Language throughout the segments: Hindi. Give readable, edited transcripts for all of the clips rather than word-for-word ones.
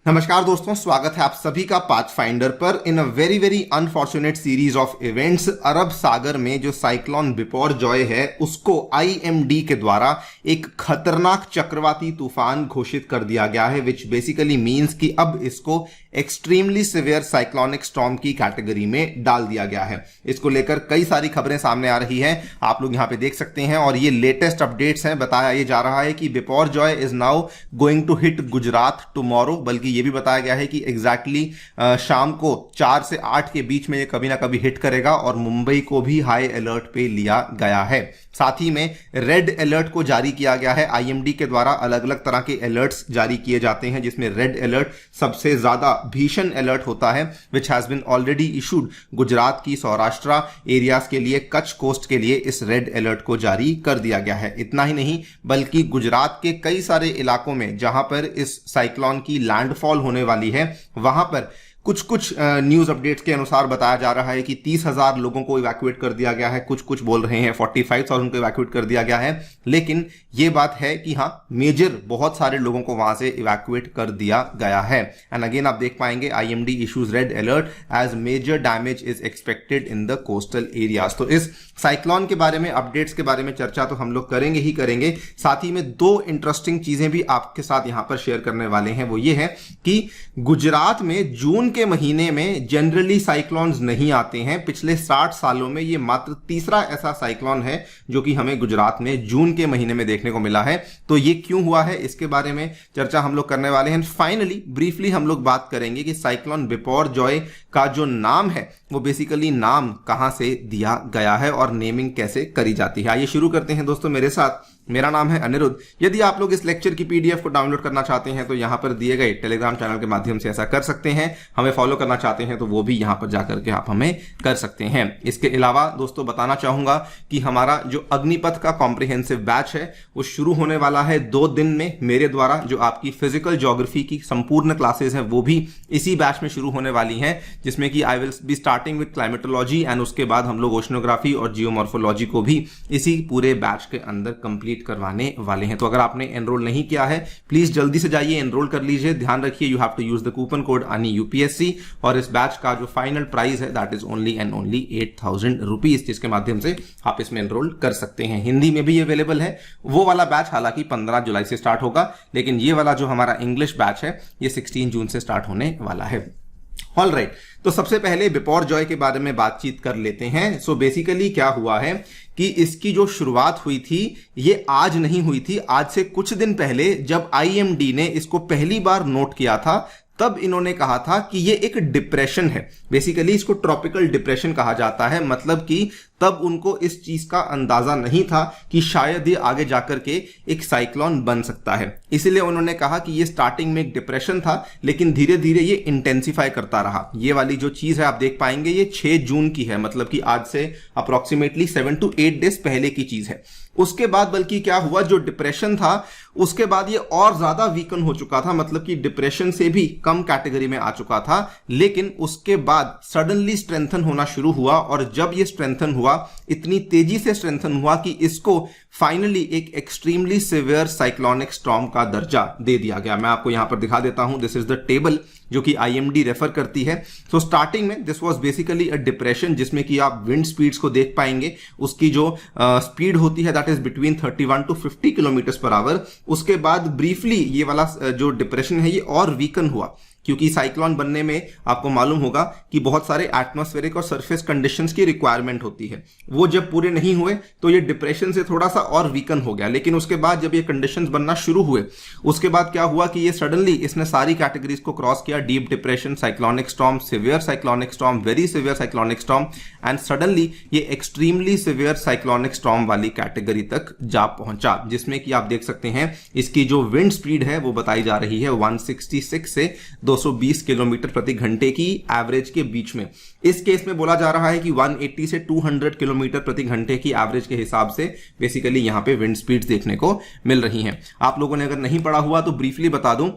नमस्कार दोस्तों, स्वागत है आप सभी का पाथफाइंडर पर। In a very very unfortunate series of events, अरब सागर में जो साइक्लोन बिपरजॉय है उसको आईएमडी के द्वारा एक खतरनाक चक्रवाती तूफान घोषित कर दिया गया है, विच बेसिकली मींस कि अब इसको एक्सट्रीमली सिवियर साइक्लोनिक स्टॉर्म की कैटेगरी में डाल दिया गया है। इसको लेकर कई सारी खबरें सामने आ रही हैं, आप लोग यहां पे देख सकते हैं और ये लेटेस्ट अपडेट्स हैं। बताया ये जा रहा है कि Biparjoy is now going to hit Gujarat tomorrow, बल्कि ये भी बताया गया है कि एग्जैक्टली शाम को 4 से 8 के बीच में ये कभी ना कभी हिट करेगा और मुंबई को भी हाई अलर्ट पे लिया गया है। साथ ही में रेड अलर्ट को जारी किया गया है। आईएमडी के द्वारा अलग अलग तरह के अलर्ट्स जारी किए जाते हैं, जिसमें रेड अलर्ट सबसे ज्यादा भीषण अलर्ट होता है, which has been already issued Gujarat की सौराष्ट्र एरियाज के लिए, कच्छ कोस्ट के लिए इस रेड अलर्ट को जारी कर दिया गया है। इतना ही नहीं, बल्कि गुजरात के कई सारे इलाकों में जहां पर इस साइक्लोन की लैंडफॉल होने वाली है, वहां पर कुछ न्यूज अपडेट्स के अनुसार बताया जा रहा है कि 30,000 लोगों को इवैक्यूएट कर दिया गया है। कुछ बोल रहे हैं 45,000 को इवैक्यूएट कर दिया गया है। लेकिन यह बात है कि हाँ, मेजर बहुत सारे लोगों को वहां से इवैक्यूएट कर दिया गया है। एंड अगेन आप देख पाएंगे IMD issues red alert as major damage is expected in the coastal areas. तो इस साइक्लोन के बारे में, अपडेट्स के बारे में चर्चा तो हम लोग करेंगे ही करेंगे। साथ ही में 2 इंटरेस्टिंग चीजें भी आपके साथ यहां पर शेयर करने वाले हैं। वो ये है कि गुजरात में जून के महीने में जनरली साइक्लोन्स नहीं आते हैं। पिछले 60 सालों में ये मात्र तीसरा ऐसा साइक्लोन है जो कि हमें गुजरात में जून के महीने में देखने को मिला है। तो ये क्यों हुआ है, इसके बारे में चर्चा हम लोग करने वाले हैं। फाइनली ब्रीफली हम लोग बात करेंगे कि साइक्लोन बिपरजॉय का जो नाम है वो बेसिकली नाम कहां से दिया गया है और नेमिंग कैसे करी जाती है। आइए शुरू करते हैं दोस्तों मेरे साथ। मेरा नाम है अनिरुद्ध। यदि आप लोग इस लेक्चर की पीडीएफ को डाउनलोड करना चाहते हैं तो यहां पर दिए गए टेलीग्राम चैनल के माध्यम से ऐसा कर सकते हैं। हमें फॉलो करना चाहते हैं तो वो भी यहां पर जाकर के आप हमें कर सकते हैं। इसके अलावा दोस्तों बताना चाहूंगा कि हमारा जो अग्निपथ का कॉम्प्रिहेंसिव बैच है वो शुरू होने वाला है 2 दिन में मेरे द्वारा। जो आपकी फिजिकल ज्योग्राफी की संपूर्ण क्लासेस हैं वो भी इसी बैच में शुरू होने वाली हैं, जिसमें कि I will be starting with climatology and उसके बाद हम लोग ओशनोग्राफी और जियोमॉर्फोलॉजी को भी इसी पूरे बैच के अंदर कंप्लीट करवाने वाले हैं। तो अगर आपने एनरोल नहीं किया है प्लीज जल्दी से जाइए, एनरोल कर लीजिए। ध्यान रखिए you have to use the coupon code ANI UPSC और इस बैच का जो फाइनल प्राइस है that is only and only 8,000 rupees, जिसके माध्यम से आप इसमें एनरोल कर सकते हैं। हिंदी में भी अवेलेबल है वो वाला बैच, हालांकि 15 जुलाई से स्टार्ट होगा, लेकिन ये वाला जो हमारा इंग्लिश बैच है ये 16 जून से स्टार्ट होने वाला है। ऑल राइट, तो सबसे पहले बिपरजॉय के बारे में बातचीत कर लेते हैं। सो बेसिकली क्या हुआ है कि इसकी जो शुरुआत हुई थी ये आज नहीं हुई थी। आज से कुछ दिन पहले जब आईएमडी ने इसको पहली बार नोट किया था तब इन्होंने कहा था कि ये एक डिप्रेशन है। बेसिकली इसको ट्रॉपिकल डिप्रेशन कहा जाता है, मतलब कि तब उनको इस चीज का अंदाजा नहीं था कि शायद ये आगे जाकर के एक साइक्लोन बन सकता है। इसीलिए उन्होंने कहा कि ये स्टार्टिंग में एक डिप्रेशन था, लेकिन धीरे धीरे ये इंटेंसिफाई करता रहा। ये वाली जो चीज है आप देख पाएंगे ये 6 जून की है, मतलब कि आज से अप्रोक्सीमेटली 7 to 8 डेज पहले की चीज है। उसके बाद बल्कि क्या हुआ, जो डिप्रेशन था उसके बाद ये और ज्यादा वीकन हो चुका था, मतलब कि डिप्रेशन से भी कम कैटेगरी में आ चुका था। लेकिन उसके बाद सडनली स्ट्रेंथन होना शुरू हुआ और जब ये स्ट्रेंथन हुआ, इतनी तेजी से स्ट्रेंथन हुआ कि इसको फाइनली एक एक्सट्रीमली सिवियर साइक्लोनिक स्टॉर्म का दर्जा दे दिया गया। मैं आपको यहां पर दिखा देता हूं, दिस इज द टेबल जो कि आईएमडी रेफर करती है। सो स्टार्टिंग में this was basically a depression, जिसमें कि आप विंड स्पीड्स को देख पाएंगे। उसकी जो स्पीड होती है that is between 31 to 50 kilometre per hour. उसके बाद ब्रीफली ये वाला जो डिप्रेशन है ये और वीकन हुआ, क्योंकि साइक्लोन बनने में आपको मालूम होगा कि बहुत सारे एटमॉस्फेरिक और सरफेस कंडीशंस की रिक्वायरमेंट होती है। वो जब पूरे नहीं हुए तो ये डिप्रेशन से थोड़ा सा और वीकन हो गया। लेकिन उसके बाद जब ये कंडीशंस बनना शुरू हुए, उसके बाद क्या हुआ कि ये सडनली इसने सारी कैटेगरीज को क्रॉस किया। Deep depression, cyclonic storm, severe cyclonic storm, very severe cyclonic storm and suddenly ये एक्सट्रीमली सिवियर साइक्लोनिक स्टॉर्म वाली कैटेगरी तक जा पहुंचा, जिसमें कि आप देख सकते हैं इसकी जो विंड स्पीड है वो बताई जा रही है 166 से 220 किलोमीटर प्रति घंटे की एवरेज के बीच में। इस केस में बोला जा रहा है कि 180 से 200 किलोमीटर प्रति घंटे की एवरेज के हिसाब से बेसिकली यहां पे विंड स्पीड्स देखने को मिल रही हैं। आप लोगों ने अगर नहीं पढ़ा हुआ तो ब्रीफली बता दूं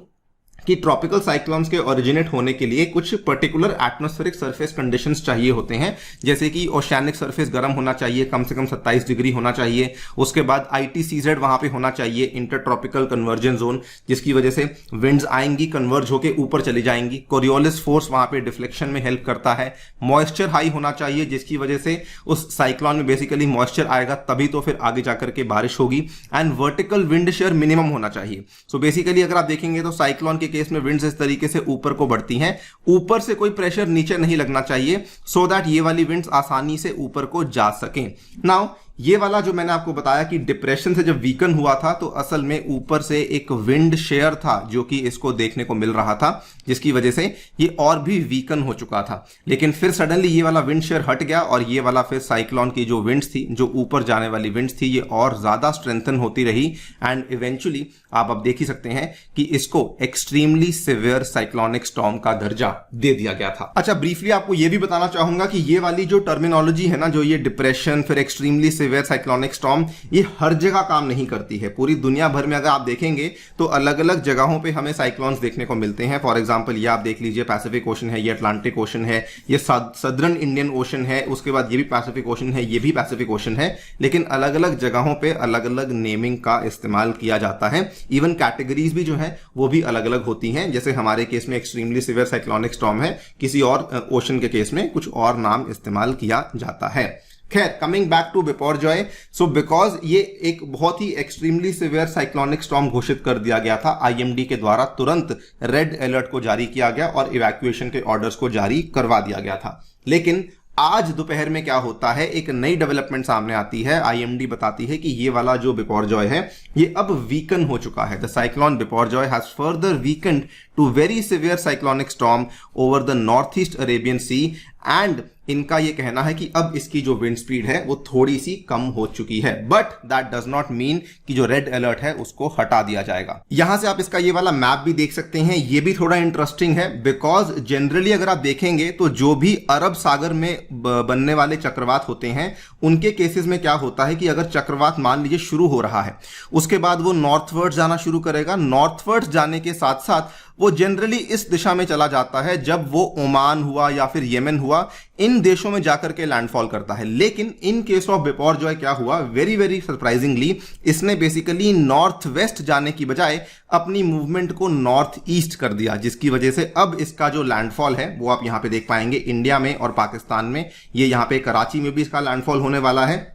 कि ट्रॉपिकल साइक्लोन्स के ओरिजिनेट होने के लिए कुछ पर्टिकुलर एटमॉस्फेरिक सरफेस कंडीशंस चाहिए होते हैं, जैसे कि ओशियानिक सरफेस गर्म होना चाहिए, कम से कम 27 डिग्री होना चाहिए। उसके बाद ITCZ वहां पे होना चाहिए, इंटर ट्रॉपिकल कन्वर्जन जोन, जिसकी वजह से विंड्स आएंगी, कन्वर्ज होकर ऊपर चली जाएंगी। कोरियोलिस फोर्स वहां पे डिफ्लेक्शन में हेल्प करता है। मॉइस्चर हाई होना चाहिए, जिसकी वजह से उस साइक्लोन में बेसिकली मॉइस्चर आएगा, तभी तो फिर आगे जाकर के बारिश होगी। And vertical wind shear minimum होना चाहिए। सो बेसिकली अगर आप देखेंगे तो साइक्लोन के केस में विंड्स इस तरीके से ऊपर को बढ़ती हैं, ऊपर से कोई प्रेशर नीचे नहीं लगना चाहिए, सो दैट ये वाली विंड्स आसानी से ऊपर को जा सकें। नाउ ये वाला जो मैंने आपको बताया कि डिप्रेशन से जब वीकन हुआ था तो असल में ऊपर से एक विंड शेयर था जो कि इसको देखने को मिल रहा था, जिसकी वजह से ये और भी वीकन हो चुका था। लेकिन फिर सडनली ये वाला विंड शेयर हट गया और ये वाला फिर साइक्लोन की जो विंड्स थी, जो ऊपर जाने वाली विंड्स थी, ये और ज्यादा स्ट्रेंथन होती रही एंड इवेंचुअली आप अब देख ही सकते हैं कि इसको एक्सट्रीमली सिवियर साइक्लोनिक स्टॉर्म का दर्जा दे दिया गया था। अच्छा, ब्रीफली आपको यह भी बताना चाहूंगा कि ये वाली जो टर्मिनोलॉजी है ना, जो ये डिप्रेशन फिर एक्सट्रीमली सिवियर साइक्लोनिक स्टॉर्म, ये हर जगह काम नहीं करती है। पूरी दुनिया भर में अगर आप देखेंगे तो अलग अलग जगहों पे हमें साइक्लोन्स देखने को मिलते हैं। फॉर एग्जांपल ये आप देख लीजिए, पैसिफिक ओशन है, ये अटलांटिक ओशन है, ये सदर्न इंडियन ओशन है, उसके बाद ये भी पैसिफिक ओशन है, ये भी पैसिफिक ओशन है, लेकिन अलग अलग जगहों पे अलग अलग नेमिंग का इस्तेमाल किया जाता है। इवन कैटेगरीज भी जो है वो भी अलग अलग होती हैं। जैसे हमारे केस में एक्सट्रीमली सिवियर साइक्लोनिक स्टॉर्म है, किसी और ओशन के केस में कुछ और नाम इस्तेमाल किया जाता है। खैर, coming back to Biparjoy, so because ये एक बहुत ही एक्सट्रीमली सिवियर साइक्लोनिक स्टॉर्म घोषित कर दिया गया था, IMD के द्वारा तुरंत रेड अलर्ट को जारी किया गया और इवैक्यूएशन के ऑर्डर्स को जारी करवा दिया गया था। लेकिन आज दोपहर में क्या होता है, एक नई डेवलपमेंट सामने आती है। IMD बताती है कि ये वाला जो बिपरजॉय है ये अब वीकन हो चुका है। The cyclone Biparjoy has further weakened to very severe cyclonic storm over the north east Arabian sea and इनका यह कहना है कि अब इसकी जो विंड स्पीड है वो थोड़ी सी कम हो चुकी है, but that does not mean कि जो रेड अलर्ट है उसको हटा दिया जाएगा। यहां से आप इसका ये वाला मैप भी देख सकते हैं। ये भी थोड़ा इंटरेस्टिंग है बिकॉज जनरली अगर आप देखेंगे तो जो भी अरब सागर में बनने वाले चक्रवात होते हैं उनके केसेस में क्या होता है कि अगर चक्रवात मान लीजिए शुरू हो रहा है, उसके बाद वो नॉर्थवर्ड जाना शुरू करेगा। नॉर्थवर्ड जाने के साथ साथ वो जनरली इस दिशा में चला जाता है, जब वो ओमान हुआ या फिर येमेन हुआ, इन देशों में जाकर के लैंडफॉल करता है। लेकिन इन केस ऑफ बिपरजॉय क्या हुआ, वेरी वेरी सरप्राइजिंगली इसने बेसिकली नॉर्थ वेस्ट जाने की बजाय अपनी मूवमेंट को नॉर्थ ईस्ट कर दिया, जिसकी वजह से अब इसका जो लैंडफॉल है वो आप यहां पे देख पाएंगे इंडिया में और पाकिस्तान में। ये यहां पे कराची में भी इसका लैंडफॉल होने वाला है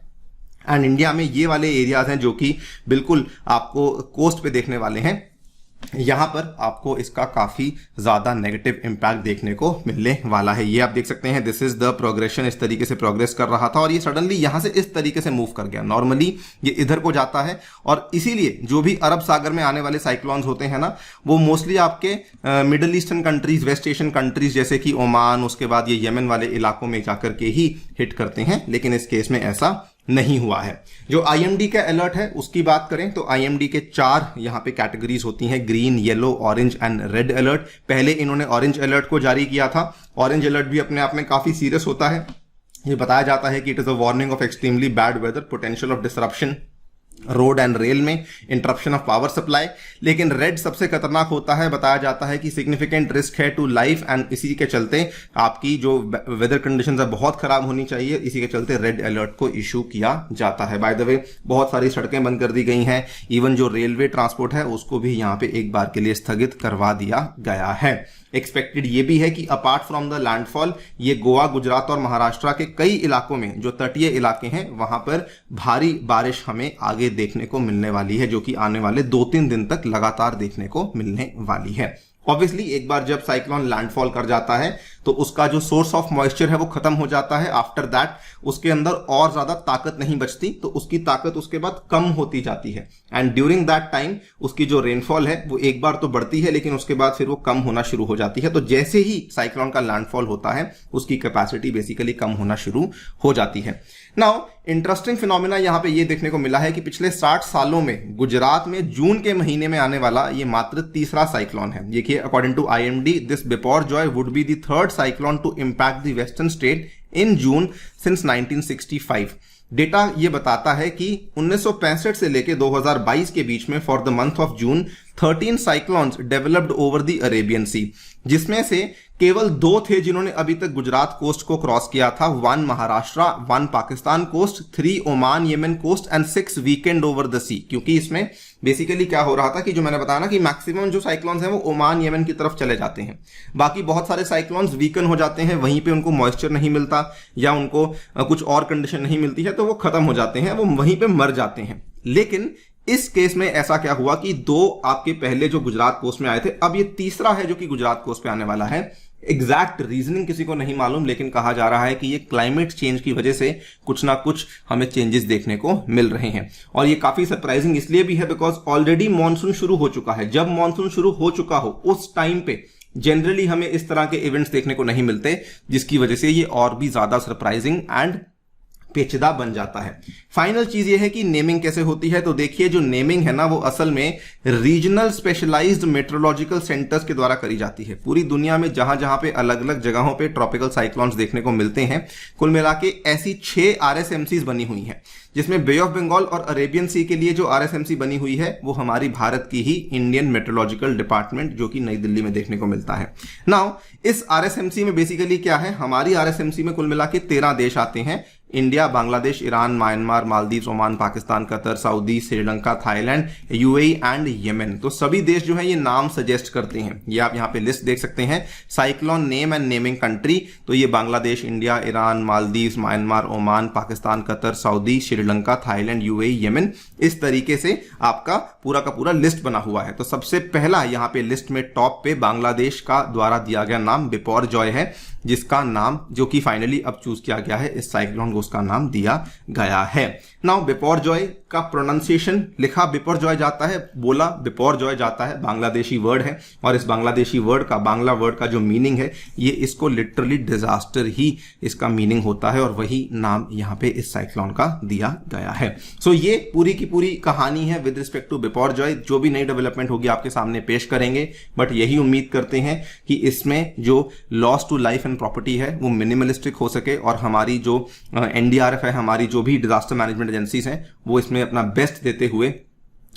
एंड इंडिया में ये वाले एरियाज हैं जो कि बिल्कुल आपको कोस्ट पे देखने वाले हैं, यहां पर आपको इसका काफी ज्यादा नेगेटिव इंपैक्ट देखने को मिलने वाला है। ये आप देख सकते हैं, दिस इज द प्रोग्रेशन। इस तरीके से प्रोग्रेस कर रहा था और ये सडनली यहां से इस तरीके से मूव कर गया। नॉर्मली ये इधर को जाता है और इसीलिए जो भी अरब सागर में आने वाले साइक्लोन्स होते हैं ना, वो मोस्टली आपके middle eastern countries, west Asian countries जैसे कि ओमान, उसके बाद ये येमेन वाले इलाकों में जाकर के ही हिट करते हैं। लेकिन इस केस में ऐसा नहीं हुआ है। जो IMD का अलर्ट है उसकी बात करें तो IMD के 4 यहां पे कैटेगरीज होती हैं, green, yellow, orange and red alert. पहले इन्होंने ऑरेंज अलर्ट को जारी किया था। ऑरेंज अलर्ट भी अपने आप में काफी सीरियस होता है। ये बताया जाता है कि it is a warning of extremely bad weather, potential of disruption road and rail में, इंटरप्शन ऑफ पावर सप्लाई। लेकिन रेड सबसे खतरनाक होता है, बताया जाता है कि सिग्निफिकेंट रिस्क है टू लाइफ एंड इसी के चलते आपकी जो वेदर कंडीशंस है बहुत खराब होनी चाहिए, इसी के चलते रेड अलर्ट को इशू किया जाता है। बाय द वे, बहुत सारी सड़कें बंद कर दी गई हैं, इवन जो रेलवे ट्रांसपोर्ट है उसको भी यहां पे एक बार के लिए स्थगित करवा दिया गया है। एक्सपेक्टेड ये भी है कि अपार्ट फ्रॉम द लैंडफॉल ये गोवा, गुजरात और महाराष्ट्र के कई इलाकों में जो तटीय इलाके हैं वहां पर भारी बारिश हमें आगे देखने को मिलने वाली है, जो कि आने वाले 2-3 दिन तक लगातार देखने को मिलने वाली है। ऑब्वियसली एक बार जब साइक्लोन लैंडफॉल कर जाता है तो उसका जो सोर्स ऑफ मॉइस्चर है वो खत्म हो जाता है। आफ्टर दैट उसके अंदर और ज्यादा ताकत नहीं बचती, तो उसकी ताकत उसके बाद कम होती जाती है एंड ड्यूरिंग दैट टाइम उसकी जो रेनफॉल है वो एक बार तो बढ़ती है लेकिन उसके बाद फिर वो कम होना शुरू हो जाती है। तो जैसे ही साइक्लोन का लैंडफॉल होता है उसकी कैपेसिटी बेसिकली कम होना शुरू हो जाती है। नाउ इंटरेस्टिंग फिनोमिना यहां पे ये देखने को मिला है कि पिछले 60 सालों में गुजरात में जून के महीने में आने वाला ये मात्र तीसरा साइक्लोन है। देखिए, according to IMD this Biparjoy would be the third cyclone to impact the western state in June since 1965। Data ये बताता है कि 1965 से लेकर 2022 के बीच में for the month of June 13 cyclones developed over the Arabian sea, जिसमें से केवल 2 थे जिन्होंने अभी तक गुजरात कोस्ट को क्रॉस किया था। 1 Maharashtra, 1 Pakistan coast, 3 Oman Yemen coast and 6 weakened over the sea. क्योंकि इसमें बेसिकली क्या हो रहा था कि जो मैंने बताया ना कि मैक्सिमम जो साइक्लोन्स हैं वो ओमान येमेन की तरफ चले जाते हैं, बाकी बहुत सारे साइक्लोन्स वीकन हो जाते हैं, वहीं पे उनको मॉइस्चर नहीं मिलता या उनको कुछ और कंडीशन नहीं मिलती है तो वो खत्म हो जाते हैं, वो वहीं पे मर जाते हैं। लेकिन इस केस में ऐसा क्या हुआ कि 2 आपके पहले जो गुजरात कोस्ट में आए थे, अब ये तीसरा है जो कि गुजरात कोस्ट पे आने वाला है। एग्जैक्ट रीजनिंग किसी को नहीं मालूम, लेकिन कहा जा रहा है कि ये क्लाइमेट चेंज की वजह से कुछ ना कुछ हमें चेंजेस देखने को मिल रहे हैं। और ये काफी सरप्राइजिंग इसलिए भी है बिकॉज ऑलरेडी मॉनसून शुरू हो चुका है। जब मॉनसून शुरू हो चुका हो उस टाइम पे जनरली हमें इस तरह के इवेंट्स देखने को नहीं मिलते, जिसकी वजह से ये और भी ज्यादा सरप्राइजिंग एंड पेचीदा बन जाता है। फाइनल चीज ये है कि नेमिंग कैसे होती है। तो देखिए, जो नेमिंग है ना वो असल में रीजनल स्पेशलाइज्ड मेट्रोलॉजिकल सेंटर्स के द्वारा करी जाती है। पूरी दुनिया में जहां जहां पे अलग अलग जगहों पे ट्रॉपिकल साइक्लोन्स देखने को मिलते हैं, कुल मिला के ऐसी 6 RSMCs बनी हुई हैं, जिसमें बे ऑफ बंगाल और अरेबियन सी के लिए जो RSMC बनी हुई है वो हमारी भारत की ही इंडियन मेट्रोलॉजिकल डिपार्टमेंट जो कि नई दिल्ली में देखने को मिलता है। नाउ इस RSMC में बेसिकली क्या है, हमारी RSMC में कुल मिला के 13 देश आते हैं। India, Bangladesh, Iran, Myanmar, Maldives, Oman, Pakistan, Qatar, Saudi, Sri Lanka, Thailand, UAE and Yemen. तो सभी देश जो है ये नाम सजेस्ट करते हैं। ये आप यहाँ पे लिस्ट देख सकते हैं, cyclone name and naming country. तो ये Bangladesh, India, Iran, Maldives, Myanmar, Oman, Pakistan, Qatar, Saudi, Sri Lanka, Thailand, UAE, Yemen, इस तरीके से आपका पूरा का पूरा लिस्ट बना हुआ है। तो सबसे पहला यहाँ पे लिस्ट में टॉप पे बांग्लादेश का द्वारा दिया गया नाम बिपोरजॉय है, जिसका नाम जो कि फाइनली अब चूज किया गया है, इस साइक्लोन को उसका नाम दिया गया है। नाउ बिपोरजॉय का प्रोनाउंसिएशन लिखा बिपोरजॉय जाता है, बोला बिपोरजॉय जाता है, बांग्लादेशी वर्ड है। और इस बांग्लादेशी वर्ड का, बांग्ला वर्ड का जो मीनिंग है, ये इसको लिटरली डिजास्टर ही इसका मीनिंग होता है और वही नाम यहाँ पे इस साइक्लोन का दिया गया है। सो ये पूरी की पूरी कहानी है विद रिस्पेक्ट टू बिपोरजॉय। जो भी नई डेवलपमेंट होगी आपके सामने पेश करेंगे, बट यही उम्मीद करते हैं कि इसमें जो loss to life and property है वो मिनिमलिस्टिक हो सके और हमारी जो NDRF है, हमारी जो भी डिजास्टर मैनेजमेंट एजेंसीज हैं, वो इसमें अपना बेस्ट देते हुए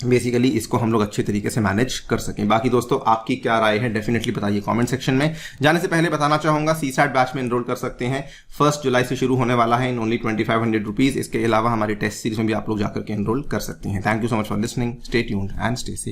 बेसिकली इसको हम लोग अच्छे तरीके से मैनेज कर सकें। बाकी दोस्तों आपकी क्या राय है डेफिनेटली बताइए कमेंट सेक्शन में। जाने से पहले बताना चाहूंगा CSAT बैच में एनरोल कर सकते हैं। 1 जुलाई से शुरू होने वाला है इन ओनली 2500 रुपीज। इसके अलावा हमारी टेस्ट सीरीज में भी आप लोग जाकर के एनरोल कर सकते हैं। Thank you so much for listening, stay tuned and stay safe.